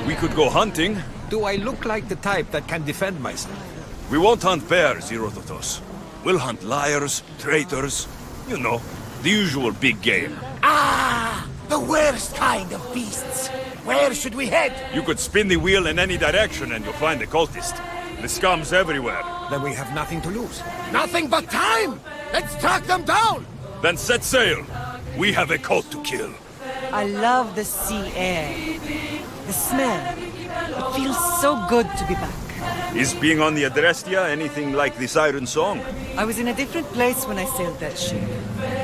We could go hunting. Do I look like the type that can defend myself? We won't hunt bears, Herodotus. We'll hunt liars, traitors, you know, the usual big game. Ah! The worst kind of beasts! Where should we head? You could spin the wheel in any direction and you'll find the cultist. The scum's everywhere. Then we have nothing to lose. Nothing but time! Let's track them down! Then set sail. We have a cult to kill. I love the sea air. The smell. It feels so good to be back. Is being on the Adrestia anything like the Siren Song? I was in a different place when I sailed that ship.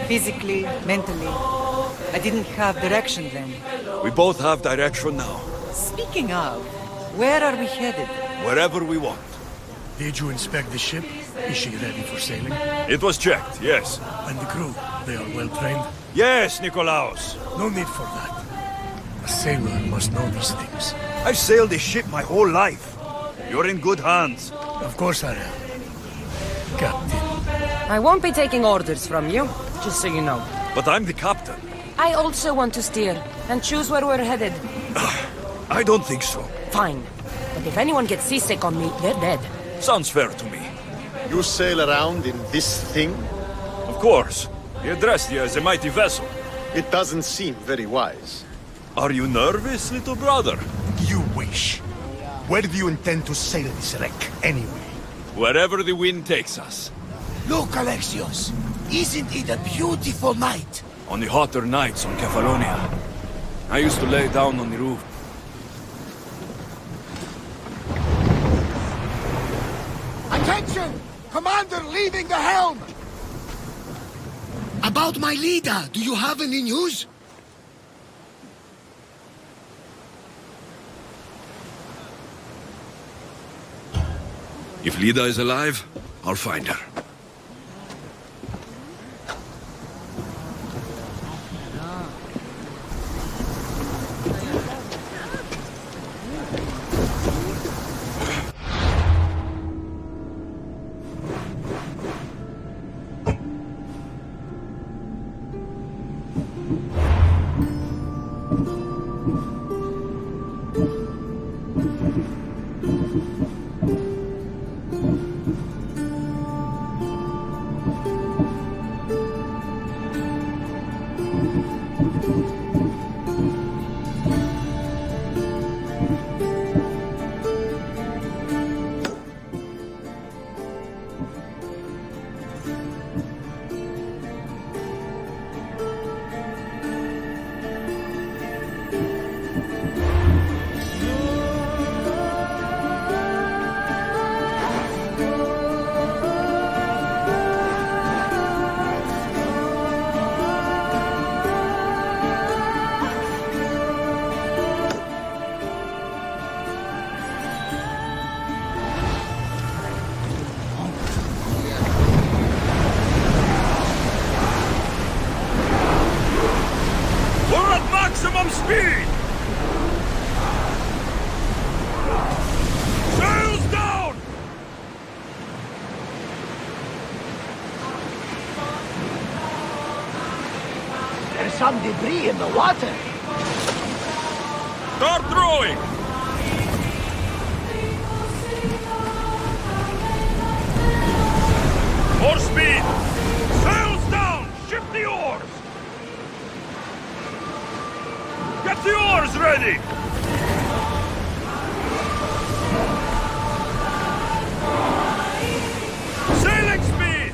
Physically, mentally. I didn't have direction then. We both have direction now. Speaking of, where are we headed? Wherever we want. Did you inspect the ship? Is she ready for sailing? It was checked, yes. And the crew? They are well trained? Yes, Nikolaos. No need for that. A sailor must know these things. I've sailed this ship my whole life. You're in good hands. Of course I am. Captain. I won't be taking orders from you, just so you know. But I'm the captain. I also want to steer, and choose where we're headed. I don't think so. Fine. But if anyone gets seasick on me, they're dead. Sounds fair to me. You sail around in this thing? Of course. The Adrestia is a mighty vessel. It doesn't seem very wise. Are you nervous, little brother? You wish. Where do you intend to sail this wreck, anyway? Wherever the wind takes us. Look, Alexios. Isn't it a beautiful night? On the hotter nights on Kefalonia. I used to lay down on the roof. Attention! Commander leaving the helm! About my leader, do you have any news? If Lida is alive, I'll find her. Maximum speed! Sails down! There's some debris in the water. Start throwing! More speed! Sails down! Shift the oars! Get the oars ready! Sailing speed!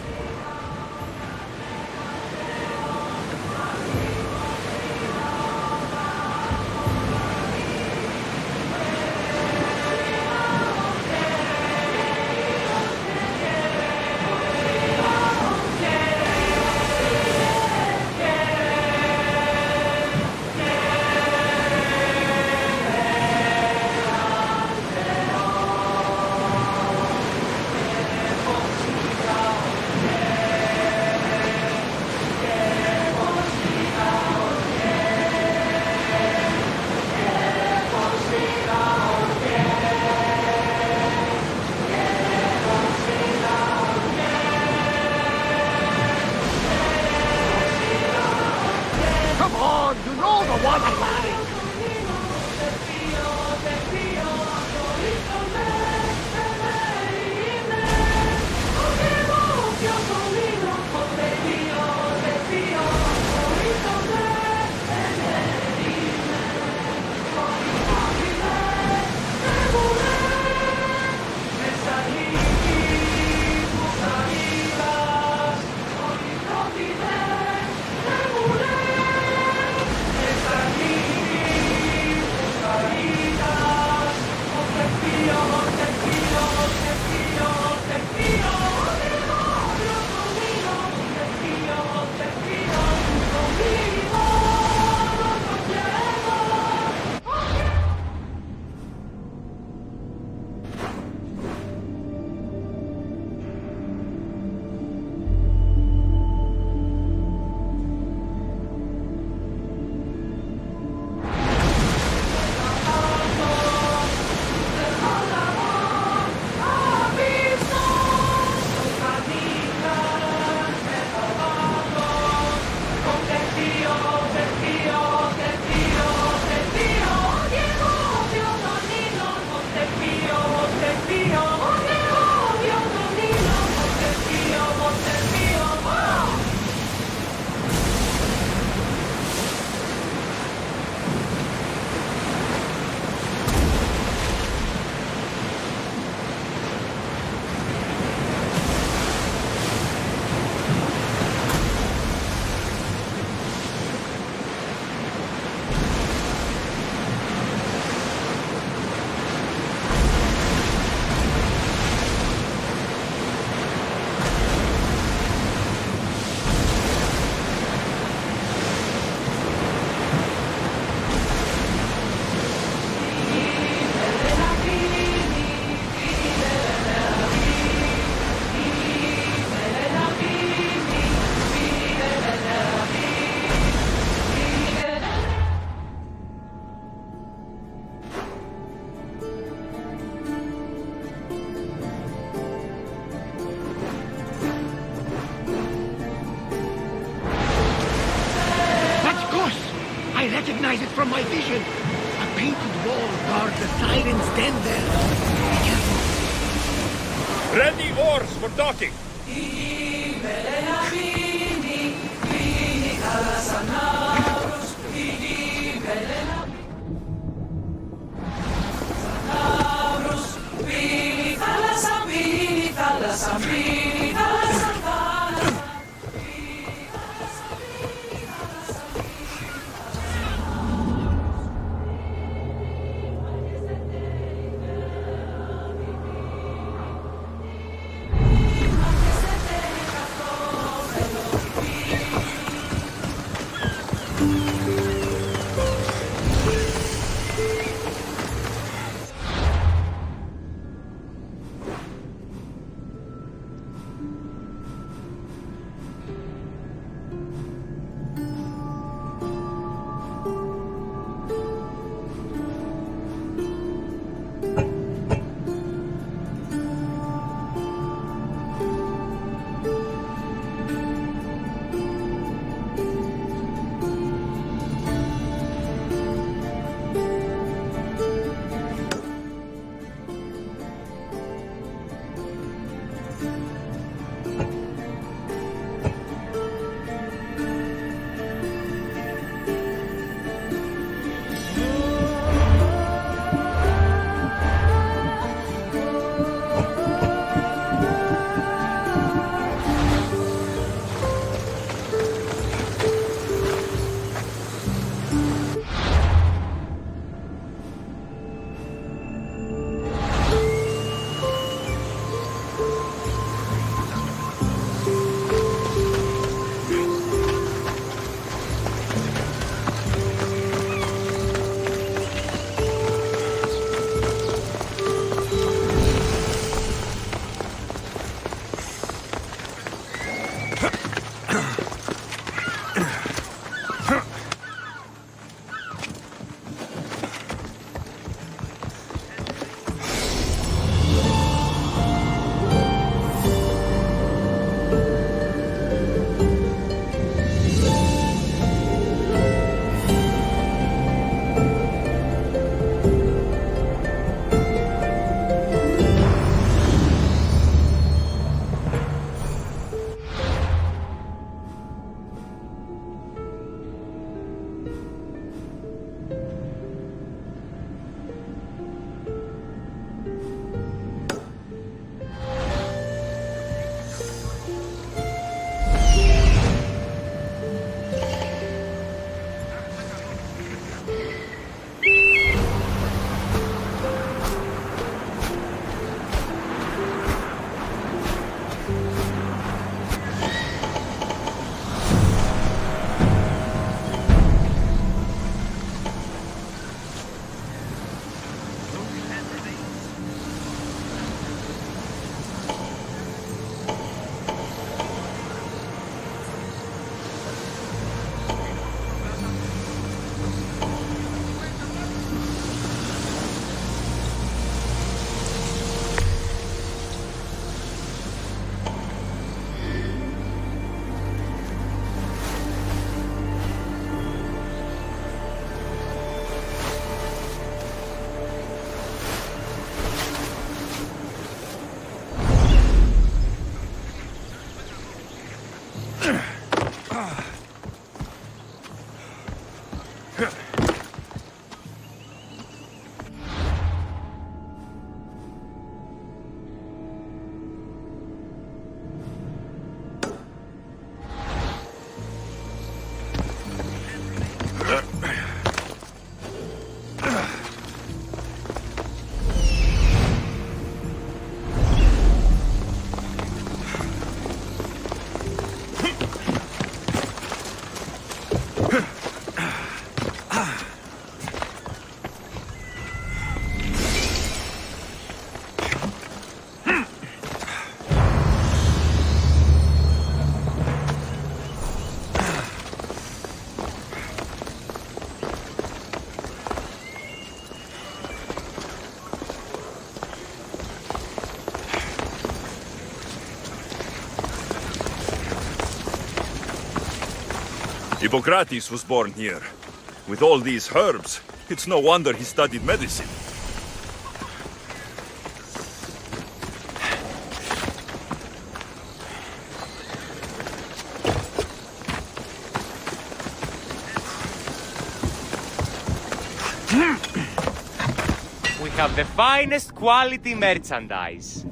from my vision. A painted wall guards the siren's den there. Be careful. Ready oars for docking. Hippocrates was born here. With all these herbs, it's no wonder he studied medicine. We have the finest quality merchandise.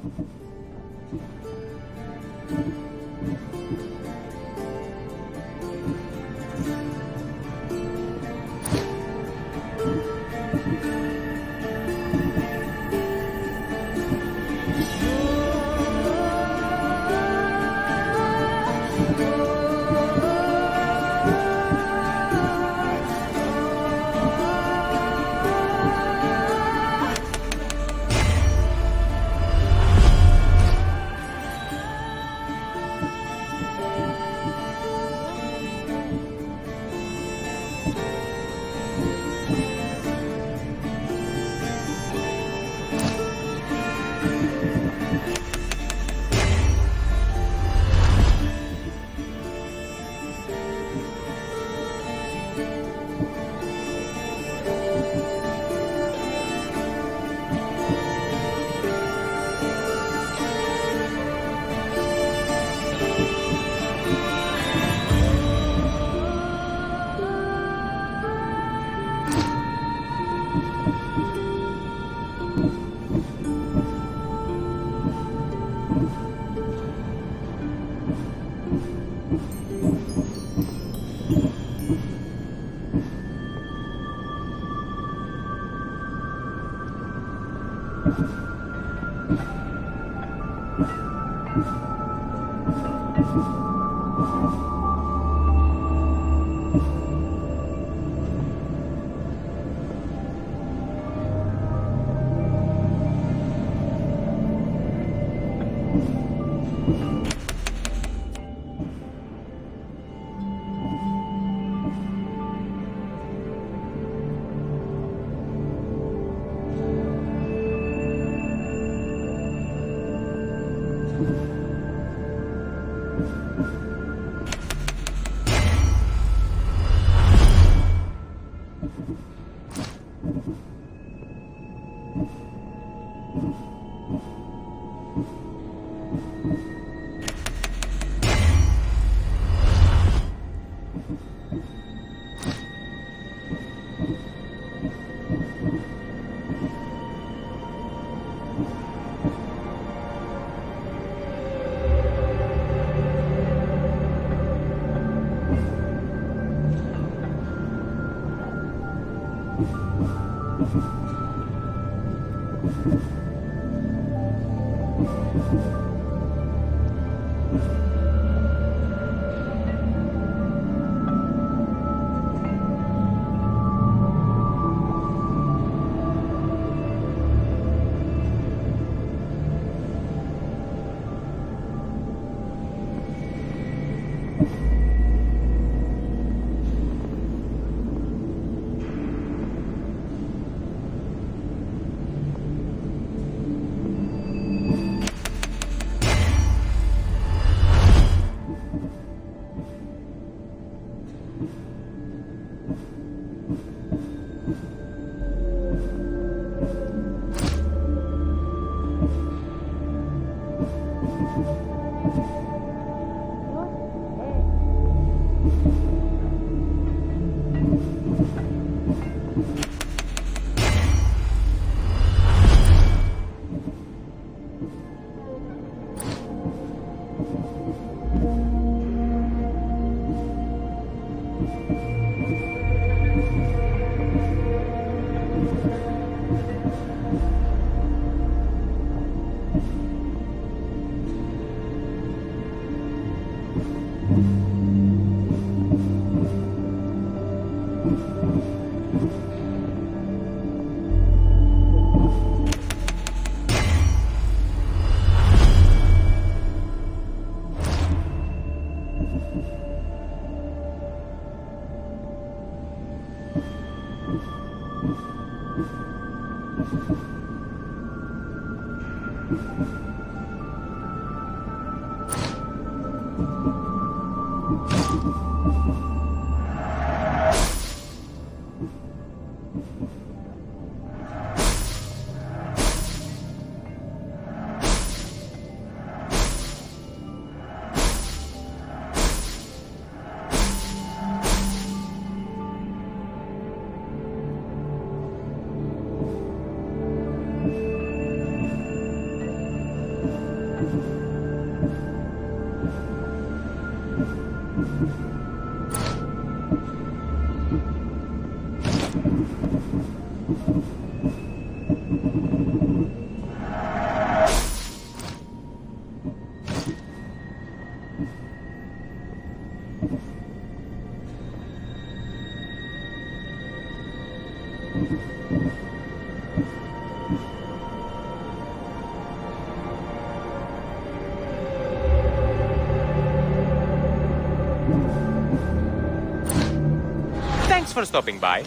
Thanks for stopping by.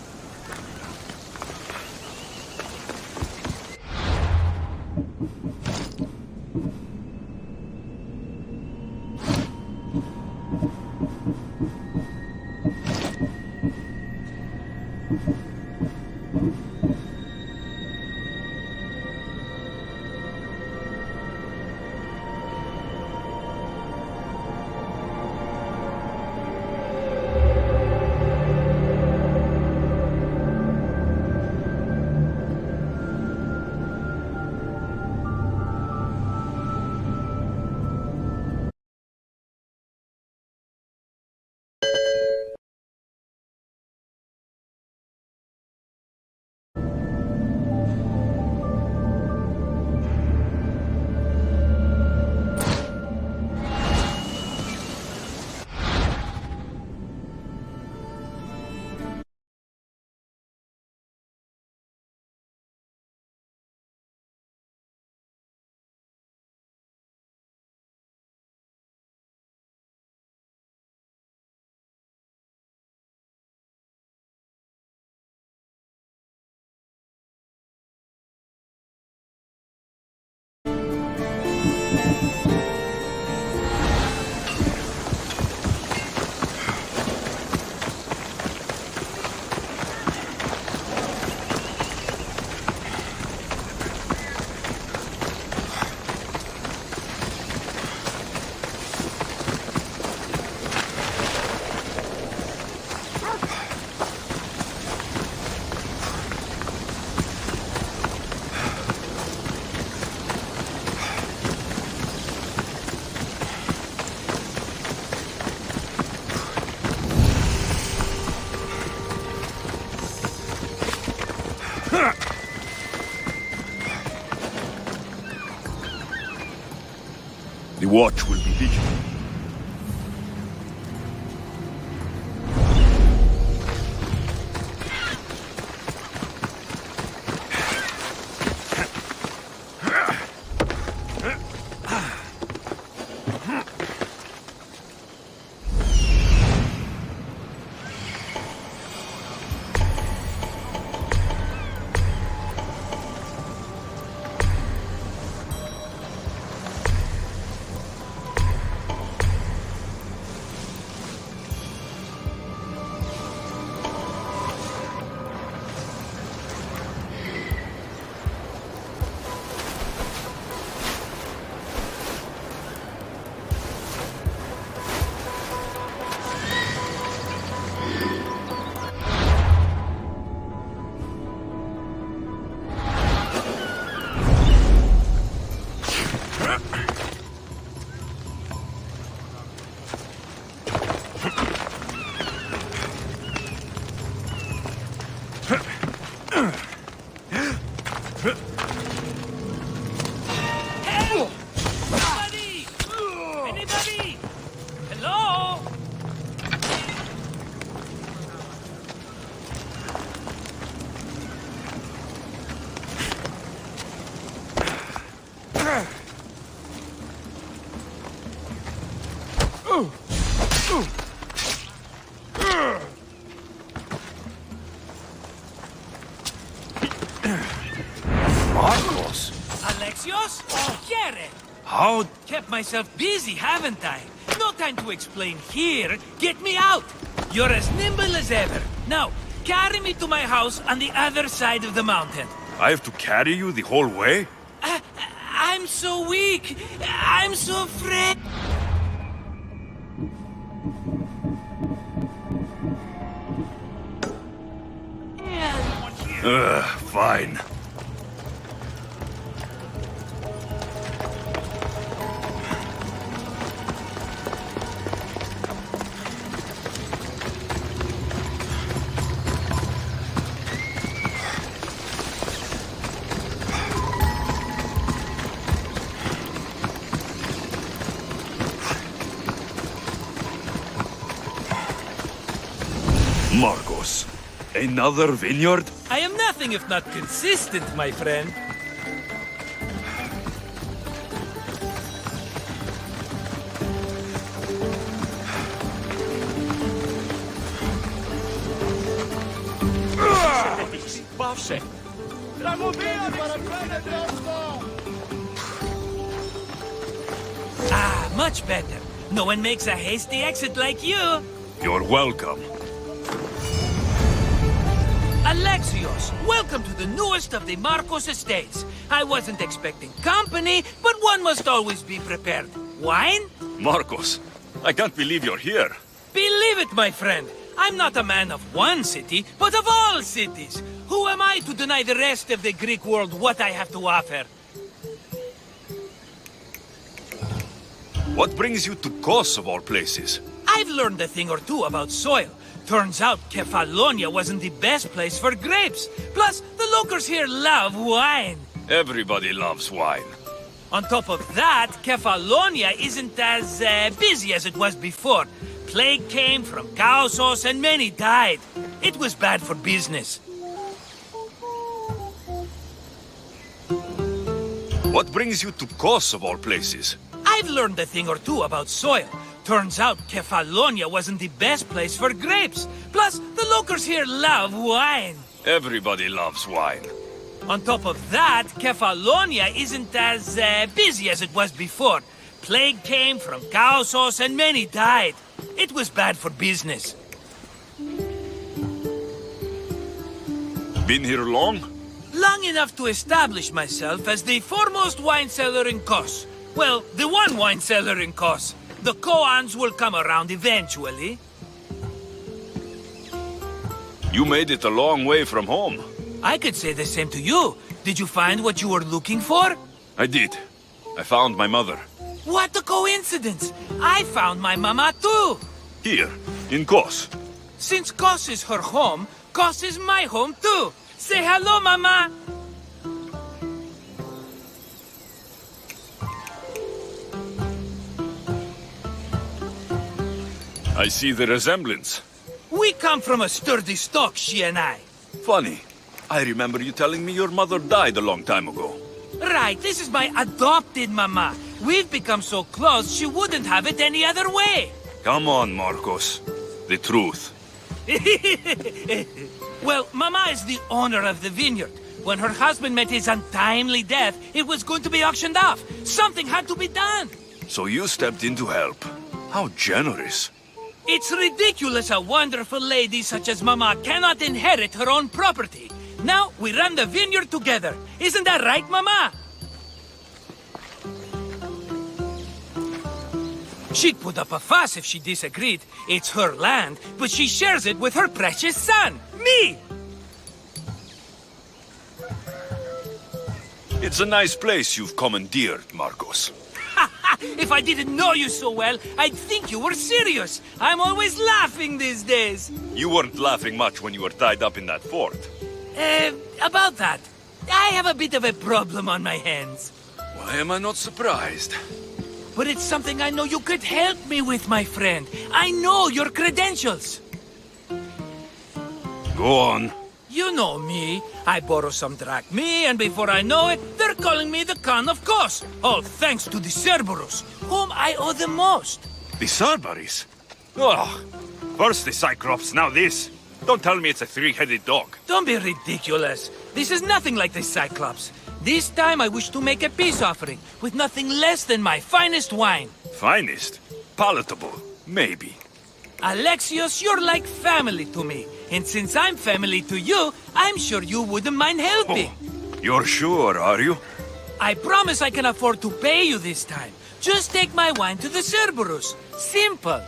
The watch will be vigilant. Marcos? Alexios? Quiere? How? Kept myself busy, haven't I? No time to explain here. Get me out! You're as nimble as ever. Now, carry me to my house on the other side of the mountain. I have to carry you the whole way? I'm so weak. I'm so afraid. Fine. Marcos, another vineyard? I am nothing if not consistent, my friend. Ah, much better. No one makes a hasty exit like you. You're welcome. Alexios, welcome to the newest of the Marcos estates. I wasn't expecting company, but one must always be prepared. Wine? Marcos, I can't believe you're here. Believe it, my friend. I'm not a man of one city, but of all cities. Who am I to deny the rest of the Greek world what I have to offer? What brings you to Kos of all places? I've learned a thing or two about soil. Turns out Kefalonia wasn't the best place for grapes. Plus, the locals here love wine. Everybody loves wine. On top of that, Kefalonia isn't as busy as it was before. Plague came from Kaosos and many died. It was bad for business. What brings you to Kos of all places? I've learned a thing or two about soil. Turns out Kefalonia wasn't the best place for grapes. Plus, the locals here love wine. Everybody loves wine. On top of that, Kefalonia isn't as busy as it was before. Plague came from Kaosos and many died. It was bad for business. Been here long? Long enough to establish myself as the foremost wine seller in Kos. Well, the one wine seller in Kos. The koans will come around eventually. You made it a long way from home. I could say the same to you. Did you find what you were looking for? I did. I found my mother. What a coincidence! I found my mama too! Here, in Kos. Since Kos is her home, Kos is my home too! Say hello, mama! I see the resemblance. We come from a sturdy stock, she and I. Funny. I remember you telling me your mother died a long time ago. Right, this is my adopted mama. We've become so close, she wouldn't have it any other way. Come on, Marcos. The truth. Well, Mama is the owner of the vineyard. When her husband met his untimely death, it was going to be auctioned off. Something had to be done. So you stepped in to help. How generous. It's ridiculous a wonderful lady such as Mama cannot inherit her own property. Now we run the vineyard together. Isn't that right, Mama? She'd put up a fuss if she disagreed. It's her land, but she shares it with her precious son, me! It's a nice place you've commandeered, Marcos. If I didn't know you so well, I'd think you were serious. I'm always laughing these days. You weren't laughing much when you were tied up in that fort. About that, I have a bit of a problem on my hands. Why am I not surprised? But it's something I know you could help me with, my friend. I know your credentials. Go on. You know me. I borrow some drachmae, and before I know it, they're calling me the Khan of Kos. All thanks to the Cerberus, whom I owe the most. The Cerberus? Oh, first the Cyclops, now this. Don't tell me it's a three-headed dog. Don't be ridiculous. This is nothing like the Cyclops. This time I wish to make a peace offering with nothing less than my finest wine. Finest? Palatable, maybe. Alexios, you're like family to me. And since I'm family to you, I'm sure you wouldn't mind helping. Oh, you're sure, are you? I promise I can afford to pay you this time. Just take my wine to the Cerberus. Simple.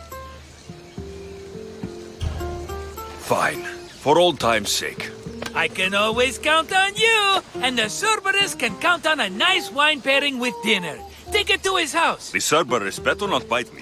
Fine. For old time's sake. I can always count on you. And the Cerberus can count on a nice wine pairing with dinner. Take it to his house. The Cerberus better not bite me.